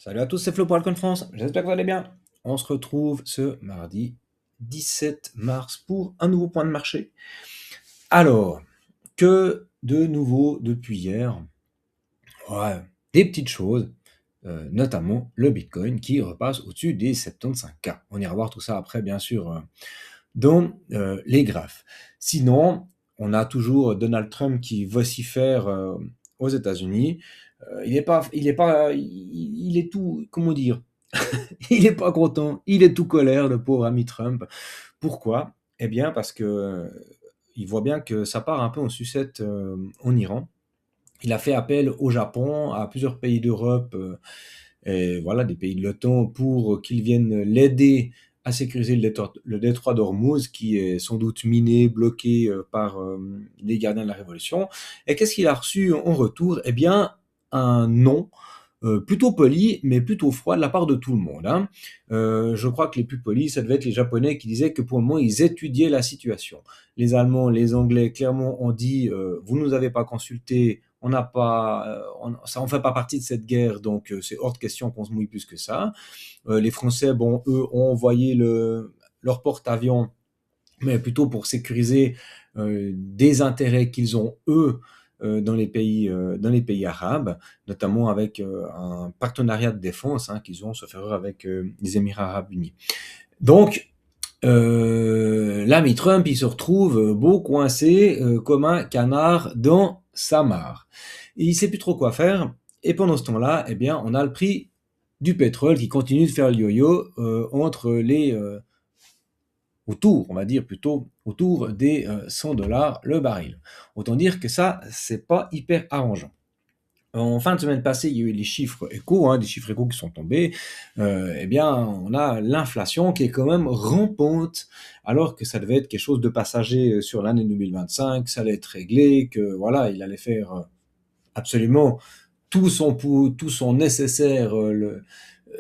Salut à tous, c'est Flo pour Alcon France, j'espère que vous allez bien. On se retrouve ce mardi 17 mars pour un nouveau point de marché. Alors, que de nouveau depuis hier? Ouais, des petites choses, notamment le Bitcoin qui repasse au-dessus des 75K. On ira voir tout ça après, bien sûr, dans les graphes. Sinon, on a toujours Donald Trump qui vocifère aux États-Unis. Il est tout, comment dire, il est pas content, il est tout colère, le pauvre ami Trump. Pourquoi? Eh bien, parce que il voit bien que ça part un peu en sucette en Iran. Il a fait appel au Japon, à plusieurs pays d'Europe, et voilà, des pays de l'OTAN, pour qu'ils viennent l'aider à sécuriser le détroit d'Ormuz, qui est sans doute miné, bloqué par les gardiens de la Révolution. Et qu'est-ce qu'il a reçu en retour? Eh bien, un non plutôt poli, mais plutôt froid de la part de tout le monde, hein. Je crois que les plus polis, ça devait être les Japonais qui disaient que pour le moment, ils étudiaient la situation. Les Allemands, les Anglais, clairement, ont dit vous nous avez pas consulté, on n'a pas, ça on fait pas partie de cette guerre, donc c'est hors de question qu'on se mouille plus que ça. Les Français, bon, eux, ont envoyé leur porte-avions, mais plutôt pour sécuriser des intérêts qu'ils ont eux dans les pays arabes, notamment avec un partenariat de défense qu'ils ont, sauf erreur, avec les Émirats arabes unis. Donc, l'ami Trump, il se retrouve beau coincé comme un canard dans sa mare. Et il sait plus trop quoi faire. Et pendant ce temps-là, eh bien, on a le prix du pétrole qui continue de faire le yo-yo entre les autour, on va dire plutôt autour des 100 dollars le baril. Autant dire que ça, c'est pas hyper arrangeant. En fin de semaine passée, il y a eu les chiffres échos, des chiffres échos qui sont tombés. Eh bien, on a l'inflation qui est quand même rampante, alors que ça devait être quelque chose de passager sur l'année 2025, ça allait être réglé, que voilà, il allait faire absolument tout son nécessaire,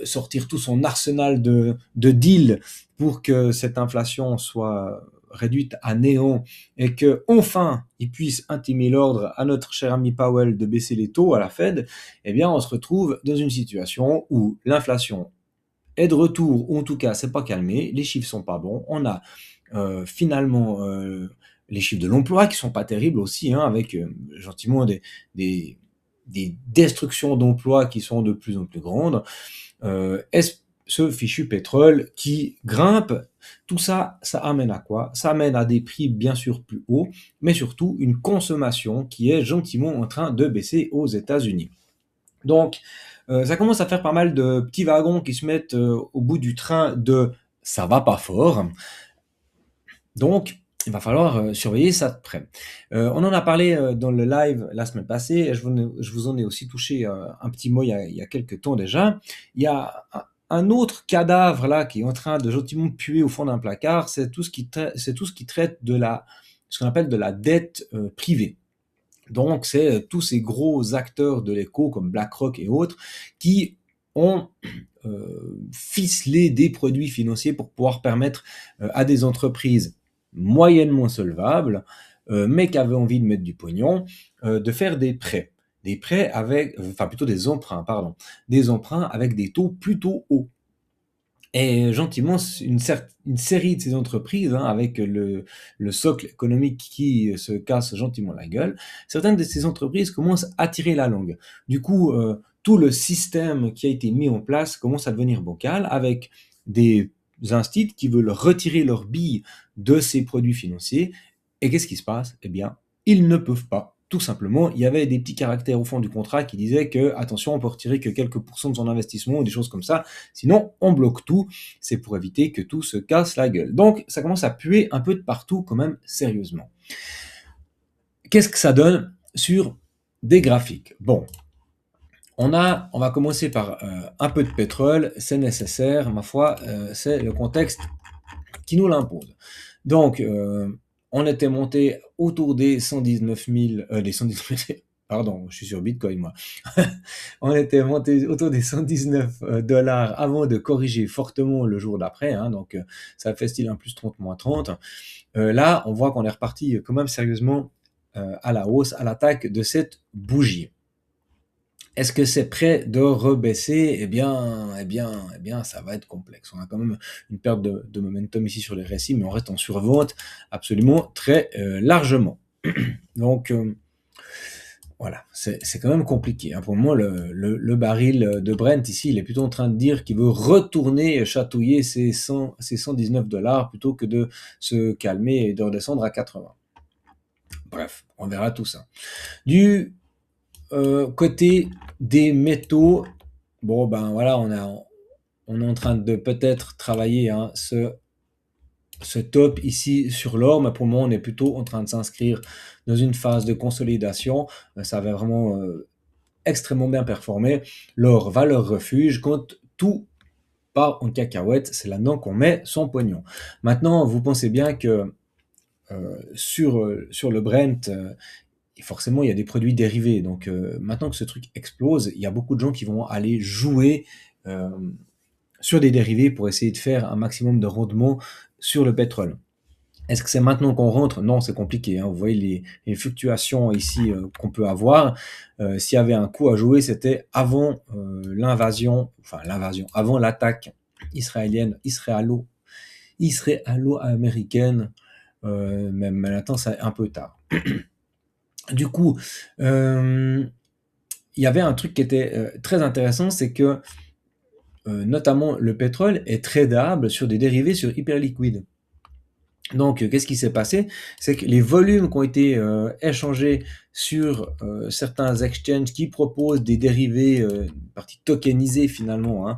sortir tout son arsenal de deals pour que cette inflation soit réduite à néant et que enfin il puisse intimer l'ordre à notre cher ami Powell de baisser les taux à la Fed, eh bien on se retrouve dans une situation où l'inflation est de retour, ou en tout cas c'est pas calmé, les chiffres sont pas bons, on a finalement les chiffres de l'emploi qui sont pas terribles aussi, avec gentiment des, des destructions d'emplois qui sont de plus en plus grandes. Ce fichu pétrole qui grimpe, tout ça, ça amène à quoi? Ça amène à des prix bien sûr plus hauts, mais surtout une consommation qui est gentiment en train de baisser aux États-Unis. Donc, ça commence à faire pas mal de petits wagons qui se mettent au bout du train de ça va pas fort. Donc, il va falloir surveiller ça de près. On en a parlé dans le live la semaine passée, et je vous en ai aussi touché un petit mot il y a quelques temps déjà. Il y a un autre cadavre là qui est en train de gentiment puer au fond d'un placard, c'est tout ce qui traite de ce qu'on appelle de la dette privée. Donc, c'est tous ces gros acteurs de l'éco comme BlackRock et autres qui ont ficelé des produits financiers pour pouvoir permettre à des entreprises moyennement solvables, mais qui avaient envie de mettre du pognon, de faire des prêts. Des prêts avec, enfin plutôt des emprunts, pardon. Des emprunts avec des taux plutôt hauts. Et gentiment, une série de ces entreprises, avec le socle économique qui se casse gentiment la gueule, certaines de ces entreprises commencent à tirer la langue. Du coup, tout le système qui a été mis en place commence à devenir bancal, avec des instituts qui veulent retirer leurs billes de ces produits financiers. Et qu'est-ce qui se passe? Eh bien, ils ne peuvent pas. Tout simplement, il y avait des petits caractères au fond du contrat qui disaient que, attention, on peut retirer que quelques pourcents de son investissement ou des choses comme ça. Sinon, on bloque tout. C'est pour éviter que tout se casse la gueule. Donc, ça commence à puer un peu de partout quand même, sérieusement. Qu'est-ce que ça donne sur des graphiques? Bon, on va commencer par un peu de pétrole. C'est nécessaire, ma foi, c'est le contexte qui nous l'impose. Donc, on était monté autour des 119 000, des 119 000, pardon, je suis sur Bitcoin, moi. On était monté autour des 119 dollars avant de corriger fortement le jour d'après, donc ça fait style un plus 30, moins 30. Là, on voit qu'on est reparti quand même sérieusement à la hausse, à l'attaque de cette bougie. Est-ce que c'est prêt de rebaisser? Ça va être complexe. On a quand même une perte de momentum ici sur les récits, mais on reste en survente absolument très largement. Donc voilà, c'est quand même compliqué, hein. Pour moi, le baril de Brent ici, il est plutôt en train de dire qu'il veut retourner chatouiller ses 119 $ plutôt que de se calmer et de redescendre à 80. Bref, on verra tout ça. Du côté des métaux, bon ben voilà, on est en train de peut-être travailler hein, ce top ici sur l'or, mais pour le moment on est plutôt en train de s'inscrire dans une phase de consolidation. Ça va vraiment extrêmement bien performé. L'or, valeur refuge, quand tout part en cacahuète, c'est là-dedans qu'on met son pognon. Maintenant, vous pensez bien que sur le Brent, forcément, il y a des produits dérivés. Donc maintenant que ce truc explose, il y a beaucoup de gens qui vont aller jouer euh, sur des dérivés pour essayer de faire un maximum de rendement sur le pétrole. Est-ce que c'est maintenant qu'on rentre? Non, c'est compliqué, hein. Vous voyez les fluctuations ici qu'on peut avoir. S'il y avait un coup à jouer, c'était avant avant l'attaque israélienne, israélo-américaine. Mais maintenant, c'est un peu tard. Du coup, il y avait un truc qui était très intéressant, c'est que notamment le pétrole est tradable sur des dérivés sur hyperliquide. Donc, qu'est-ce qui s'est passé? C'est que les volumes qui ont été échangés sur certains exchanges qui proposent des dérivés, une partie tokenisée finalement, hein,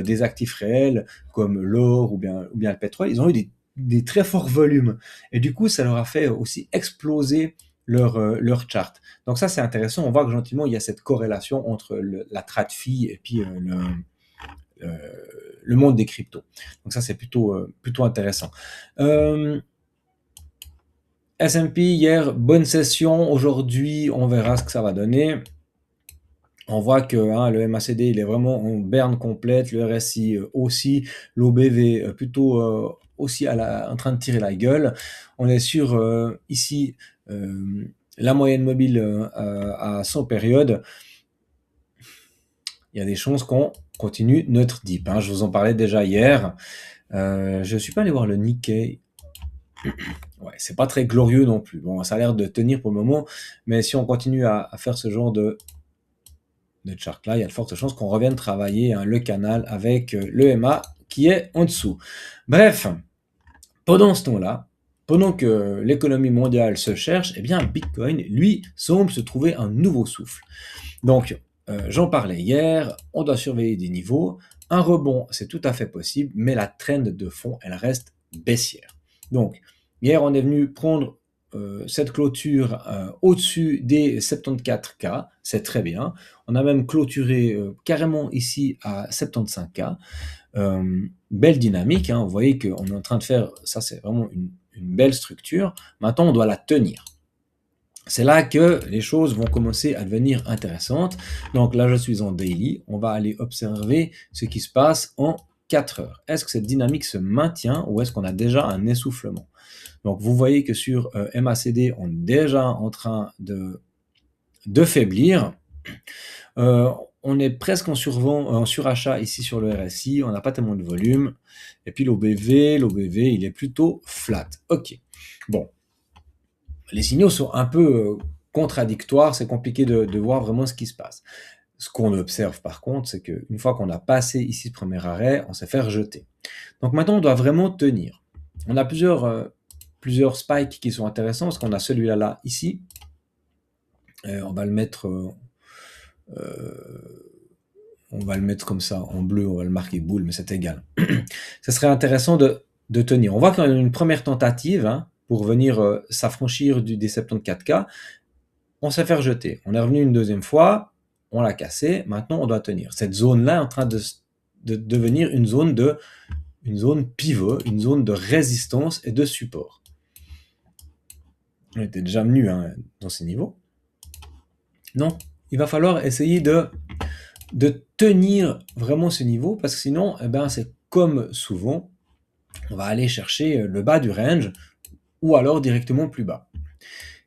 des actifs réels comme l'or ou bien le pétrole, ils ont eu des très forts volumes. Et du coup, ça leur a fait aussi exploser leur chart. Donc ça, c'est intéressant. On voit que gentiment, il y a cette corrélation entre la TradFi et puis euh, le monde des cryptos. Donc ça, c'est plutôt intéressant. S&P hier, bonne session. Aujourd'hui, on verra ce que ça va donner. On voit que hein, le MACD, il est vraiment en berne complète, le RSI aussi, l'OBV plutôt aussi en train de tirer la gueule. On est sur ici la moyenne mobile à 100 périodes. Il y a des chances qu'on continue notre dip, hein. Je vous en parlais déjà hier. Je suis pas allé voir le Nikkei. Ouais, c'est pas très glorieux non plus. Bon, ça a l'air de tenir pour le moment, mais si on continue à faire ce genre de chart là, il y a de fortes chances qu'on revienne travailler hein, le canal avec le MA qui est en dessous. Bref, pendant ce temps-là, pendant que l'économie mondiale se cherche, eh bien Bitcoin, lui, semble se trouver un nouveau souffle. Donc, j'en parlais hier, on doit surveiller des niveaux. Un rebond, c'est tout à fait possible, mais la trend de fond, elle reste baissière. Donc, hier, on est venu prendre cette clôture au-dessus des 74K, c'est très bien. On a même clôturé carrément ici à 75K. Belle dynamique, hein. Vous voyez qu'on est en train de faire, ça c'est vraiment une belle structure. Maintenant, on doit la tenir. C'est là que les choses vont commencer à devenir intéressantes. Donc là, je suis en daily. On va aller observer ce qui se passe en 4 heures. Est-ce que cette dynamique se maintient ou est-ce qu'on a déjà un essoufflement? Donc vous voyez que sur MACD, on est déjà en train de faiblir. On est presque en surachat ici sur le RSI. On n'a pas tellement de volume. Et puis l'OBV, il est plutôt flat. Ok. Bon. Les signaux sont un peu contradictoires, c'est compliqué de voir vraiment ce qui se passe. Ce qu'on observe par contre, c'est qu'une fois qu'on a passé ici ce premier arrêt, on s'est fait rejeter. Donc maintenant, on doit vraiment tenir. On a plusieurs spikes qui sont intéressants, parce qu'on a celui-là là, ici. On va le mettre comme ça, en bleu, on va le marquer boule, mais c'est égal. Ça serait intéressant de tenir. On voit qu'on a une première tentative, hein, pour venir s'affranchir des 74K, on s'est fait rejeter. On est revenu une deuxième fois, on l'a cassé, maintenant on doit tenir. Cette zone-là est en train de devenir une zone pivot, une zone de résistance et de support. On était déjà venu hein, dans ces niveaux. Non, il va falloir essayer de tenir vraiment ce niveau, parce que sinon, eh ben, c'est comme souvent, on va aller chercher le bas du range, ou alors directement plus bas.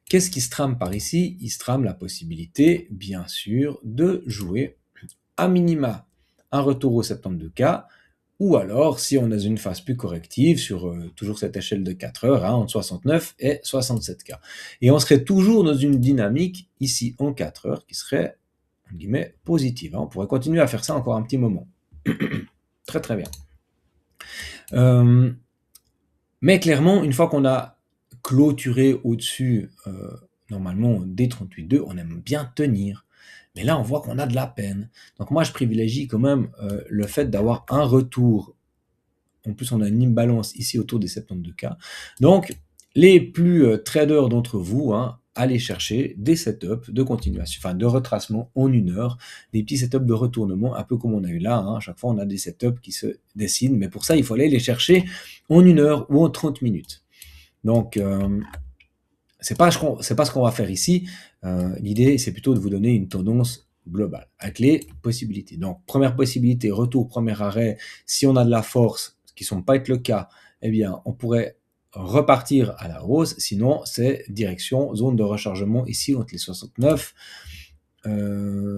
qu'est-ce qui se trame par ici? Il se trame la possibilité, bien sûr, de jouer à minima un retour au 72K, ou alors, si on a une phase plus corrective, sur toujours cette échelle de 4 heures, hein, entre 69 et 67K. Et on serait toujours dans une dynamique, ici, en 4 heures, qui serait, entre guillemets, positive. Hein. On pourrait continuer à faire ça encore un petit moment. Très très bien. Mais clairement, une fois qu'on a clôturé au-dessus, normalement, des 38,2, on aime bien tenir. Mais là, on voit qu'on a de la peine. Donc moi, je privilégie quand même le fait d'avoir un retour. En plus, on a une imbalance ici autour des 72K. Donc, les plus traders d'entre vous, hein, allez chercher des setups de continuation, enfin de retracement en 1 heure, des petits setups de retournement, un peu comme on a eu là. Hein. À chaque fois, on a des setups qui se dessinent, mais pour ça, il faut aller les chercher en 1 heure ou en 30 minutes. Donc, c'est pas ce qu'on va faire ici. L'idée, c'est plutôt de vous donner une tendance globale, avec les possibilités. Donc, première possibilité, retour, premier arrêt. Si on a de la force, ce qui ne semble pas être le cas, eh bien, on pourrait repartir à la hausse. Sinon, c'est direction, zone de rechargement ici entre les 69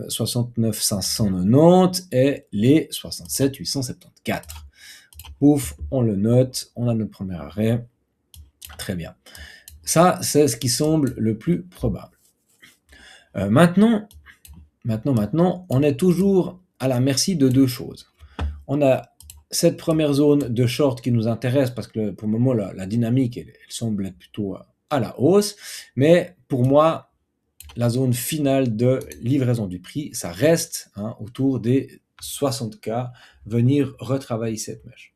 590 et les 67 874. Pouf, on le note, on a notre premier arrêt. Très bien. Ça, c'est ce qui semble le plus probable. Maintenant, on est toujours à la merci de deux choses. On a cette première zone de short qui nous intéresse parce que pour le moment, la dynamique, elle semble être plutôt à la hausse. Mais pour moi, la zone finale de livraison du prix, ça reste autour des 60K, venir retravailler cette mèche.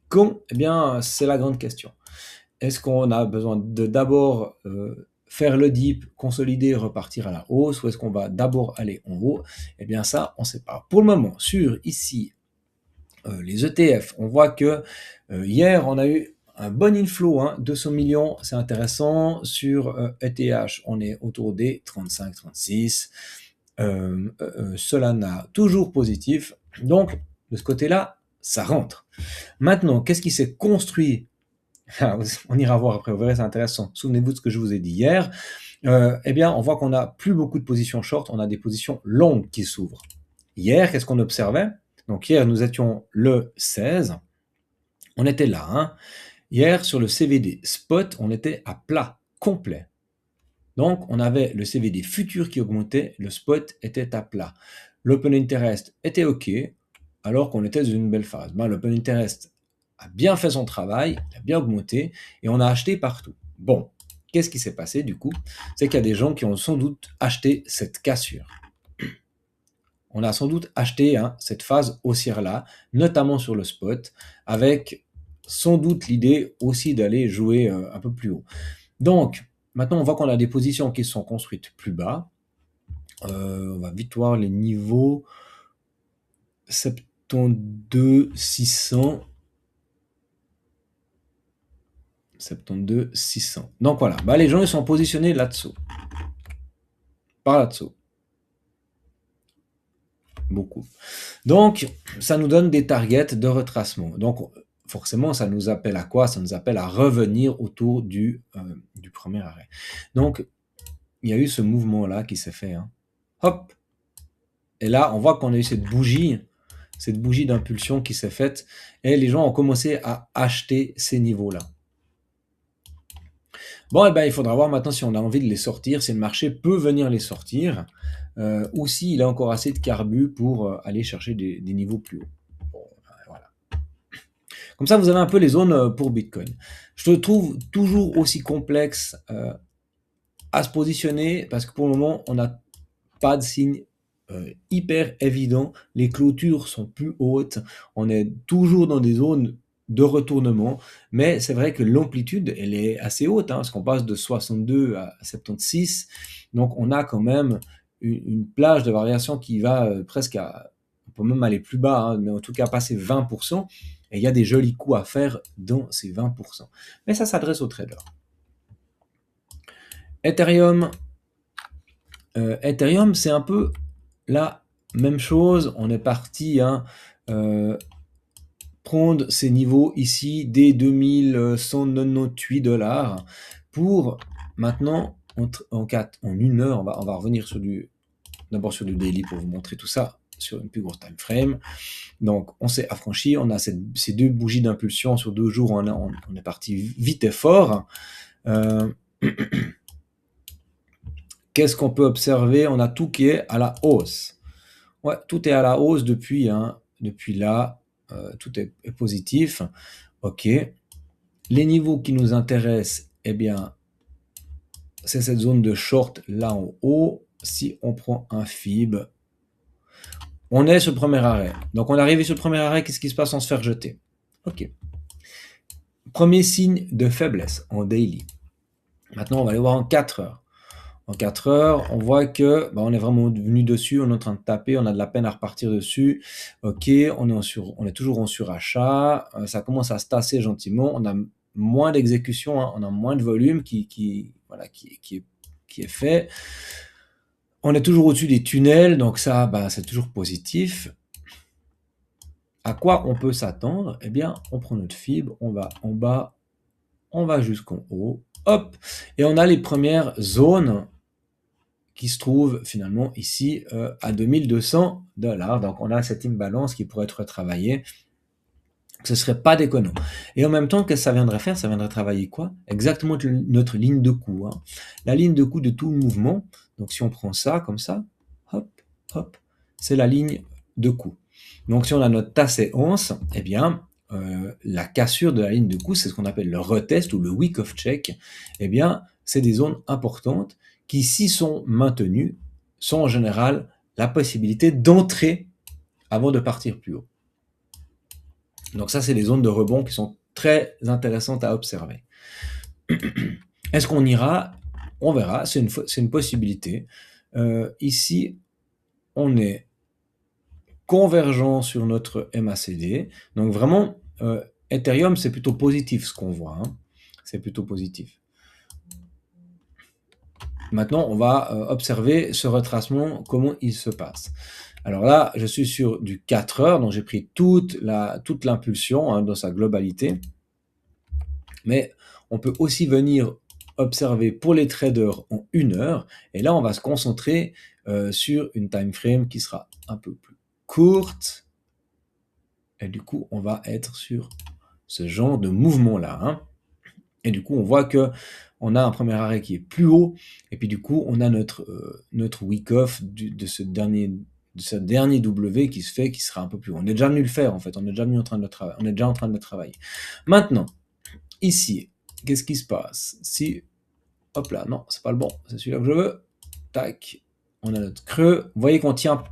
Quand? Eh bien, c'est la grande question. Est-ce qu'on a besoin de d'abord faire le dip, consolider, repartir à la hausse, ou est-ce qu'on va d'abord aller en haut? Eh bien ça, on ne sait pas. Pour le moment, sur ici, les ETF, on voit que hier, on a eu un bon inflow, 200 millions, c'est intéressant. Sur ETH, on est autour des 35-36. Solana, toujours positif. Donc, de ce côté-là, ça rentre. Maintenant, qu'est-ce qui s'est construit? On ira voir après, vous verrez, c'est intéressant. Souvenez-vous de ce que je vous ai dit hier. Eh bien, on voit qu'on n'a plus beaucoup de positions short, on a des positions longues qui s'ouvrent. Hier, qu'est-ce qu'on observait? Donc hier, nous étions le 16. On était là. Hein. Hier, sur le CVD spot, on était à plat, complet. Donc, on avait le CVD futur qui augmentait, le spot était à plat. L'open interest était OK, alors qu'on était dans une belle phase. Ben, l'open interest a bien fait son travail, il a bien augmenté, et on a acheté partout. Bon, qu'est-ce qui s'est passé du coup? C'est qu'il y a des gens qui ont sans doute acheté cette cassure. On a sans doute acheté cette phase haussière-là, notamment sur le spot, avec sans doute l'idée aussi d'aller jouer un peu plus haut. Donc, maintenant, on voit qu'on a des positions qui sont construites plus bas. On va vite voir les niveaux 72 600. 72 600. Donc voilà, les gens ils sont positionnés là-dessous. Par là-dessous. Beaucoup. Donc, ça nous donne des targets de retracement. Donc, forcément, ça nous appelle à quoi? Ça nous appelle à revenir autour du premier arrêt. Donc, il y a eu ce mouvement-là qui s'est fait. Hop! Et là, on voit qu'on a eu cette bougie d'impulsion qui s'est faite, et les gens ont commencé à acheter ces niveaux-là. Bon, eh ben, il faudra voir maintenant si on a envie de les sortir, si le marché peut venir les sortir, ou s'il a encore assez de carbu pour aller chercher des niveaux plus hauts. Bon, voilà. Comme ça, vous avez un peu les zones pour Bitcoin. Je le trouve toujours aussi complexe à se positionner, parce que pour le moment, on n'a pas de signe hyper évident. Les clôtures sont plus hautes. On est toujours dans des zones de retournement, mais c'est vrai que l'amplitude, elle est assez haute, parce qu'on passe de 62 à 76. Donc, on a quand même une plage de variation qui va presque à... On peut même aller plus bas, mais en tout cas passer 20%. Et il y a des jolis coups à faire dans ces 20%. Mais ça s'adresse aux traders. Ethereum, c'est un peu la même chose. On est parti prendre ces niveaux ici des 2198 $ pour maintenant, en 1 heure, on va revenir d'abord sur du daily pour vous montrer tout ça sur une plus grosse time frame. Donc, on s'est affranchi, on a ces 2 bougies d'impulsion sur 2 jours, on est parti vite et fort. Qu'est-ce qu'on peut observer? On a tout qui est à la hausse. Ouais, tout est à la hausse depuis là, tout est positif. OK. Les niveaux qui nous intéressent, eh bien, c'est cette zone de short là en haut. Si on prend un FIB, on est sur le premier arrêt. Donc, on est arrivé sur le premier arrêt, qu'est-ce qui se passe? On se fait rejeter. OK. Premier signe de faiblesse en daily. Maintenant, on va aller voir en 4 heures. En 4 heures, on voit que on est vraiment venu dessus, on est en train de taper, on a de la peine à repartir dessus. OK, on est toujours en surachat, ça commence à se tasser gentiment, on a moins d'exécution, hein, on a moins de volume qui est fait. On est toujours au-dessus des tunnels, donc ça, c'est toujours positif. À quoi on peut s'attendre? Eh bien, on prend notre fibre, on va en bas, on va jusqu'en haut, hop, et on a les premières zones qui se trouvent finalement ici à 2200 $. Donc on a cette imbalance qui pourrait être retravaillée. Ce serait pas déconnant. Et en même temps, qu'est-ce que ça viendrait faire? Ça viendrait travailler quoi? Exactement notre ligne de coup. Hein. La ligne de coup de tout le mouvement. Donc si on prend ça comme ça, hop, hop, c'est la ligne de coup. Donc si on a notre tasse et once, eh bien, la cassure de la ligne de coup, c'est ce qu'on appelle le retest ou le week of check. Eh bien, c'est des zones importantes qui, s'y sont maintenues, sont en général la possibilité d'entrer avant de partir plus haut. Donc ça, c'est les zones de rebond qui sont très intéressantes à observer. Est-ce qu'on ira? On verra, c'est une possibilité. Ici, on est convergent sur notre MACD. Donc vraiment, Ethereum, c'est plutôt positif ce qu'on voit. Hein. C'est plutôt positif. Maintenant, on va observer ce retracement, comment il se passe. Alors là, je suis sur du 4 heures, donc j'ai pris toute l'impulsion hein, dans sa globalité. Mais on peut aussi venir observer pour les traders en 1 heure. Et là, on va se concentrer sur une time frame qui sera un peu plus courte. Et du coup, on va être sur ce genre de mouvement-là. Hein. Et du coup, on voit que on a un premier arrêt qui est plus haut, et puis du coup, on a notre week-off de ce dernier W qui se fait, qui sera un peu plus haut. On est déjà venu le faire, en fait, on est déjà en train de le travailler. Maintenant, ici, qu'est-ce qui se passe? Si, hop là, non, c'est pas le bon, c'est celui-là que je veux. Tac, on a notre creux. Vous voyez qu'on tient,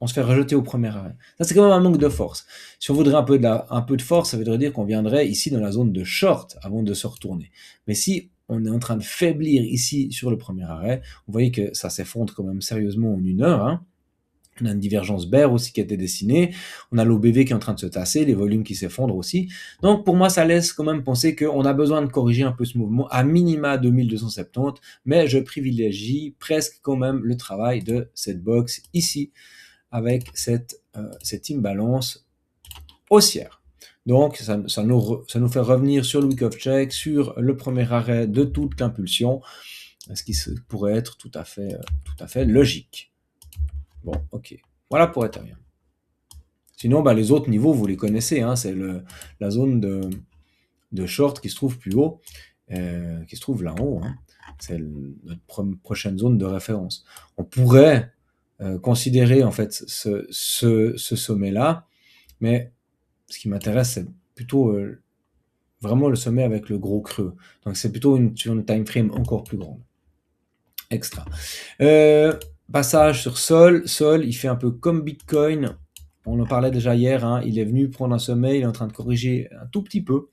on se fait rejeter au premier arrêt. Ça, c'est quand même un manque de force. Si on voudrait un peu de force, ça voudrait dire qu'on viendrait ici dans la zone de short avant de se retourner. Mais si on est en train de faiblir ici sur le premier arrêt, vous voyez que ça s'effondre quand même sérieusement en 1 heure. Hein. On a une divergence bear aussi qui a été dessinée. On a l'OBV qui est en train de se tasser, les volumes qui s'effondrent aussi. Donc pour moi, ça laisse quand même penser qu'on a besoin de corriger un peu ce mouvement à minima 2270, mais je privilégie presque quand même le travail de cette box ici avec cette imbalance haussière. Donc ça nous fait revenir sur le week of check, sur le premier arrêt de toute l'impulsion, ce qui pourrait être tout à fait logique. Bon, ok. Voilà pour Ethereum. Sinon, les autres niveaux, vous les connaissez. Hein, c'est la zone de short qui se trouve plus haut, qui se trouve là en haut. Hein. C'est notre prochaine zone de référence. On pourrait considérer en fait ce sommet-là, mais ce qui m'intéresse, c'est plutôt vraiment le sommet avec le gros creux. Donc c'est plutôt sur une time frame encore plus grande. Extra. Passage sur Sol. Sol, il fait un peu comme Bitcoin. On en parlait déjà hier. Hein. Il est venu prendre un sommet. Il est en train de corriger un tout petit peu.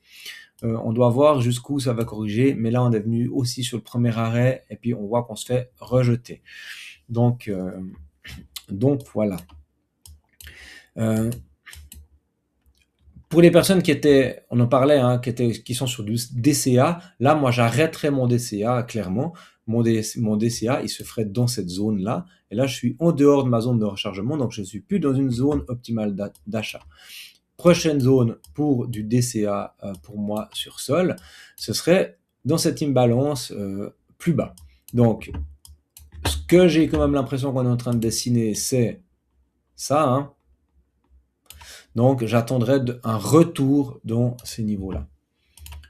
On doit voir jusqu'où ça va corriger. Mais là, on est venu aussi sur le premier arrêt. Et puis, on voit qu'on se fait rejeter. Donc voilà. Pour les personnes qui étaient, on en parlait, hein, qui sont sur du DCA, là, moi, j'arrêterais mon DCA, clairement. Mon DCA, il se ferait dans cette zone-là. Et là, je suis en dehors de ma zone de rechargement, donc je ne suis plus dans une zone optimale d'achat. Prochaine zone pour du DCA, pour moi, sur Sol, ce serait dans cette imbalance plus bas. Donc, ce que j'ai quand même l'impression qu'on est en train de dessiner, c'est ça, hein. Donc, j'attendrai un retour dans ces niveaux-là.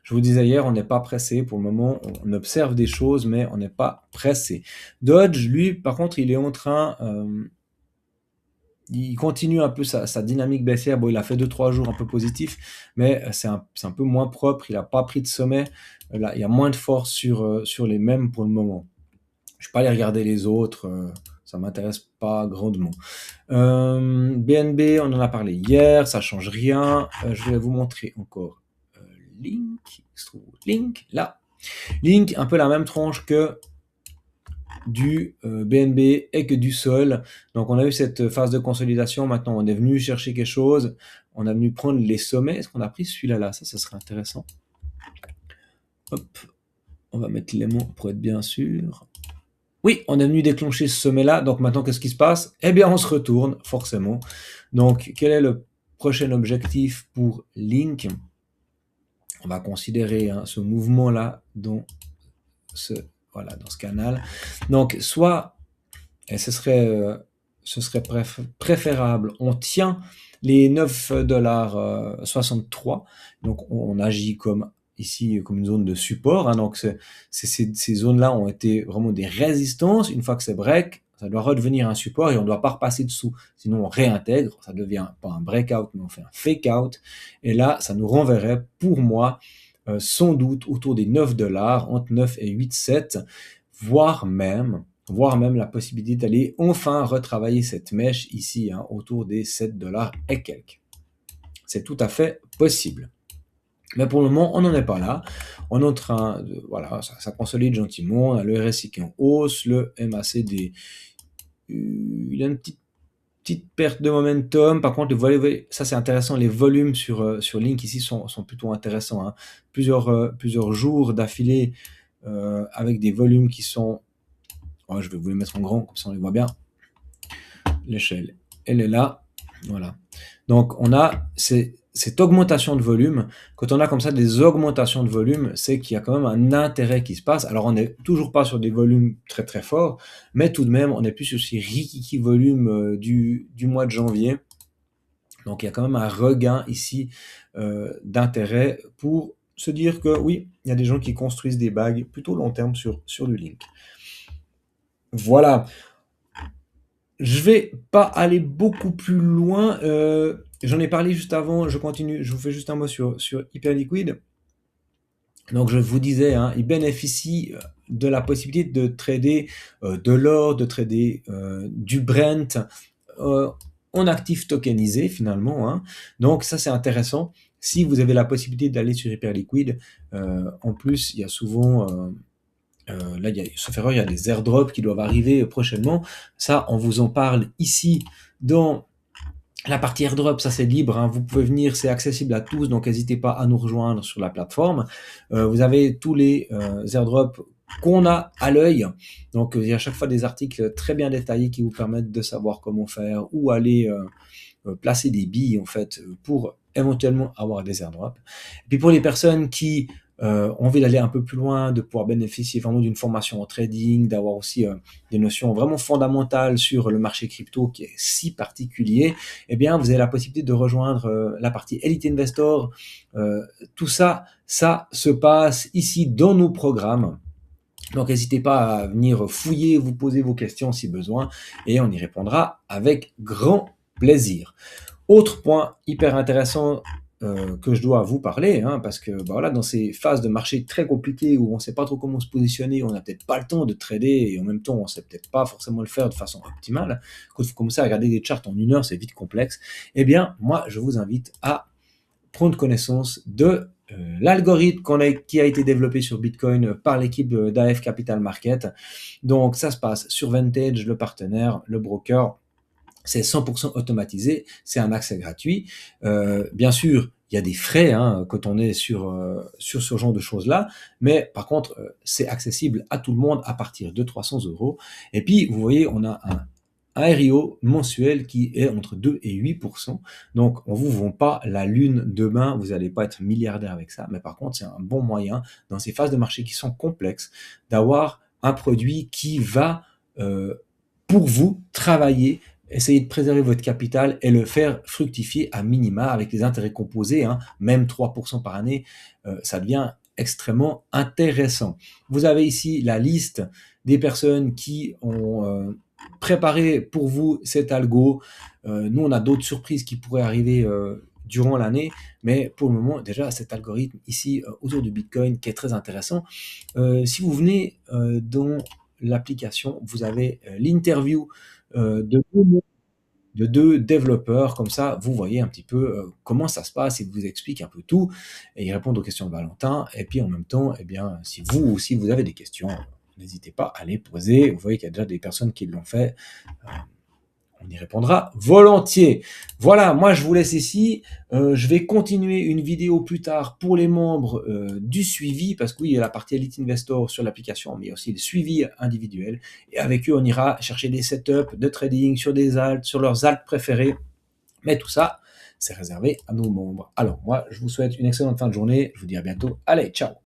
Je vous disais hier, on n'est pas pressé. Pour le moment, on observe des choses, mais on n'est pas pressé. Dodge, lui, par contre, il est en train... il continue un peu sa dynamique baissière. Bon, il a fait 2-3 jours un peu positifs, mais c'est un peu moins propre. Il n'a pas pris de sommet. Là, il y a moins de force sur les mêmes pour le moment. Je ne vais pas aller regarder les autres. Ça m'intéresse pas grandement. BNB, on en a parlé hier. Ça change rien. Je vais vous montrer encore Link. Il se trouve Link, là. Link, un peu la même tranche que du BNB et que du sol. Donc on a eu cette phase de consolidation, maintenant on est venu chercher quelque chose, on est venu prendre les sommets. Est-ce qu'on a pris celui-là là? Ça serait intéressant. Hop, on va mettre les mots pour être bien sûr. Oui, on est venu déclencher ce sommet-là, donc maintenant qu'est-ce qui se passe? Eh bien on se retourne, forcément. Donc quel est le prochain objectif pour Link? On va considérer ce mouvement-là dans dans ce canal. Donc soit, et ce serait préférable, on tient les 9,63 $, donc on agit comme ici comme une zone de support, hein, donc ces zones-là ont été vraiment des résistances. Une fois que c'est break, ça doit redevenir un support et on ne doit pas repasser dessous, sinon on réintègre, ça devient pas un breakout mais on fait un fake out, et là ça nous renverrait pour moi sans doute autour des 9 $, entre 9 et 8,7, voire même la possibilité d'aller enfin retravailler cette mèche ici, hein, autour des 7 $ et quelques. C'est tout à fait possible. Mais pour le moment, on n'en est pas là. On est en train de, voilà, ça consolide gentiment. On a le RSI qui est en hausse, le MACD, il a une petite perte de momentum. Par contre, ça c'est intéressant, les volumes sur Link ici sont plutôt intéressants, hein. Plusieurs jours d'affilée avec des volumes qui sont... Oh, je vais vous les mettre en grand, comme ça on les voit bien. L'échelle, elle est là. Voilà. Donc, on a cette augmentation de volume. Quand on a comme ça des augmentations de volume, c'est qu'il y a quand même un intérêt qui se passe. Alors, on n'est toujours pas sur des volumes très très forts, mais tout de même, on est plus sur ces rikiki volumes du mois de janvier. Donc, il y a quand même un regain ici d'intérêt pour se dire que oui, il y a des gens qui construisent des bagues plutôt long terme sur du Link. Voilà. Je vais pas aller beaucoup plus loin. J'en ai parlé juste avant, je continue, je vous fais juste un mot sur Hyperliquid. Donc je vous disais, hein, il bénéficie de la possibilité de trader de l'or, de trader du Brent en actif tokenisé finalement, hein. Donc ça c'est intéressant. Si vous avez la possibilité d'aller sur Hyperliquid, en plus il y a souvent... là, sauf erreur, il y a des airdrops qui doivent arriver prochainement. Ça, on vous en parle ici dans la partie airdrop. Ça, c'est libre, hein. Vous pouvez venir, c'est accessible à tous, donc n'hésitez pas à nous rejoindre sur la plateforme. Vous avez tous les airdrops qu'on a à l'œil. Donc, il y a à chaque fois des articles très bien détaillés qui vous permettent de savoir comment faire, où aller placer des billes, en fait, pour éventuellement avoir des airdrops. Et puis, pour les personnes qui ont envie d'aller un peu plus loin, de pouvoir bénéficier vraiment d'une formation en trading, d'avoir aussi des notions vraiment fondamentales sur le marché crypto qui est si particulier, eh bien, vous avez la possibilité de rejoindre la partie Elite Investor. Tout ça, ça se passe ici dans nos programmes. Donc, n'hésitez pas à venir fouiller, vous poser vos questions si besoin, et on y répondra avec grand plaisir. Autre point hyper intéressant que je dois vous parler, hein, parce que bah voilà, dans ces phases de marché très compliquées où on ne sait pas trop comment se positionner, on n'a peut-être pas le temps de trader et en même temps on ne sait peut-être pas forcément le faire de façon optimale, quand vous commencez à regarder des charts en 1 heure, c'est vite complexe. Eh bien, moi, je vous invite à prendre connaissance de l'algorithme qui a été développé sur Bitcoin par l'équipe d'AF Capital Market. Donc, ça se passe sur Vantage, le partenaire, le broker. C'est 100% automatisé, c'est un accès gratuit. Bien sûr, il y a des frais hein, quand on est sur ce genre de choses-là, mais par contre, c'est accessible à tout le monde à partir de 300 €. Et puis, vous voyez, on a un RIO mensuel qui est entre 2 et 8%. Donc, on vous vend pas la lune demain, vous n'allez pas être milliardaire avec ça, mais par contre, c'est un bon moyen, dans ces phases de marché qui sont complexes, d'avoir un produit qui va, pour vous, travailler, essayer de préserver votre capital et le faire fructifier à minima avec les intérêts composés, hein, même 3 par année, ça devient extrêmement intéressant. Vous avez ici la liste des personnes qui ont, préparé pour vous cet algo. Nous, on a d'autres surprises qui pourraient arriver, durant l'année, mais pour le moment, déjà, cet algorithme ici, autour du Bitcoin qui est très intéressant. Si vous venez, dans l'application, vous avez, l'interview, de 2 développeurs, comme ça, vous voyez un petit peu, comment ça se passe. Ils vous expliquent un peu tout et ils répondent aux questions de Valentin et puis en même temps, eh bien, si vous aussi vous avez des questions, n'hésitez pas à les poser. Vous voyez qu'il y a déjà des personnes qui l'ont fait, heu on y répondra volontiers. Voilà, moi je vous laisse ici. Je vais continuer une vidéo plus tard pour les membres du suivi, parce que oui, il y a la partie Elite Investor sur l'application, mais il y a aussi le suivi individuel. Et avec eux, on ira chercher des setups de trading sur des alts, sur leurs alts préférés. Mais tout ça, c'est réservé à nos membres. Alors moi, je vous souhaite une excellente fin de journée. Je vous dis à bientôt. Allez, ciao!